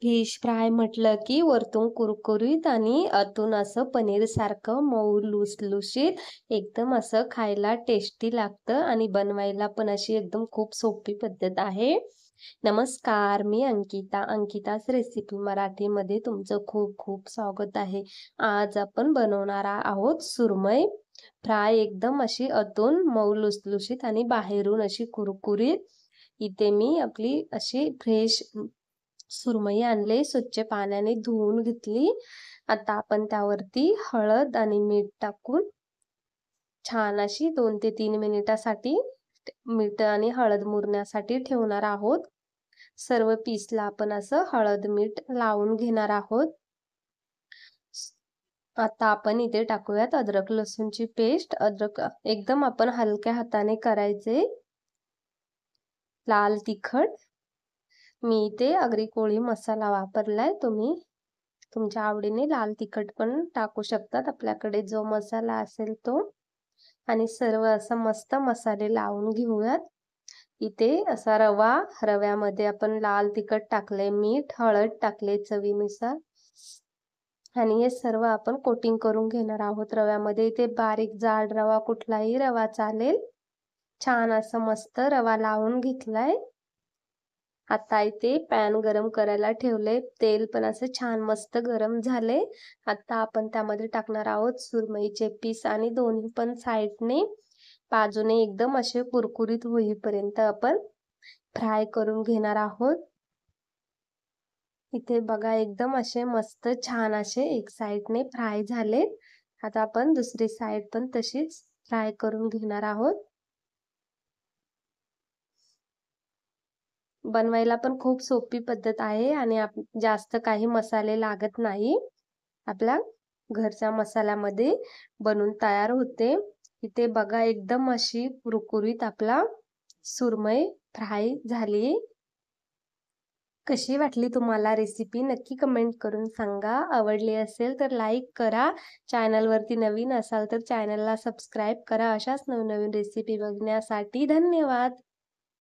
Fish fry म्हटलं की वरतून कुरकुरीत आणि आतून असं पनीरसारखं मऊ लुसलुशीत एकदम असं खायला टेस्टी लागतं आणि बनवायला पण अशी एकदम खूप सोपी पद्धत आहे. नमस्कार, मी अंकिताच रेसिपी मराठीमध्ये तुमचं खूप खूप स्वागत आहे. आज आपण बनवणार आहोत सुरमई फ्राय एकदम अशी आतून मऊ लुसलुशीत आणि बाहेरून अशी कुरकुरीत. इथे मी आपली अशी फ्रेश सुरमई आणले, स्वच्छ पाण्याने धुवून घेतली. आता आपण त्यावरती हळद आणि मीठ टाकून छान अशी 2 ते 3 मिनिटासाठी मीठ आणि हळद मुरण्यासाठी ठेवणार आहोत. सर्व पीसला आपण असं हळद मीठ लावून घेणार आहोत. आता आपण इथे टाकूयात अद्रक लसूणची पेस्ट. अद्रक एकदम आपण हलक्या हाताने करायचे. लाल तिखट, मी इथे आगरी कोळी मसाला वापरलाय. तुम्ही तुमच्या आवडीने लाल तिखट पण टाकू शकतात, आपल्याकडे जो मसाला असेल तो. आणि सर्व असं मस्त मसाले लावून घेऊयात. इथे असा रव्यामध्ये आपण लाल तिखट टाकले, मीठ हळद टाकले चवीनुसार आणि हे सर्व आपण कोटिंग करून घेणार आहोत रव्यामध्ये. इथे बारीक जाड रवा, कुठलाही रवा चालेल. छान असं मस्त रवा लावून घेतलाय. आता इथे पॅन गरम करायला ठेवले, तेल पण असं छान मस्त गरम झाले. आता आपण त्यामध्ये टाकणार आहोत सुरमईचे पीस आणि दोन्ही पण साईडने बाजूने एकदम असे कुरकुरीत होईपर्यंत आपण फ्राय करून घेणार आहोत. इथे बघा एकदम असे मस्त छान असे एक साईडने फ्राय झाले. आता आपण दुसरी साईड पण तशीच फ्राय करून घेणार आहोत. बनवायला पण खूप सोपी पद्धत आहे आणि जास्त काही मसाले लागत नाही. आपल्या घरच्या मसाल्यामध्ये बनून तयार होते. इथे बघा एकदम अशी कुरकुरीत आपला सुरमई फ्राय झाली. कशी वाटली तुम्हाला रेसिपी नक्की कमेंट करून सांगा. आवडली असेल तर लाईक करा. चॅनलवरती नवीन असाल तर चॅनलला सबस्क्राईब करा. अशाच नवनवीन रेसिपी बघण्यासाठी धन्यवाद.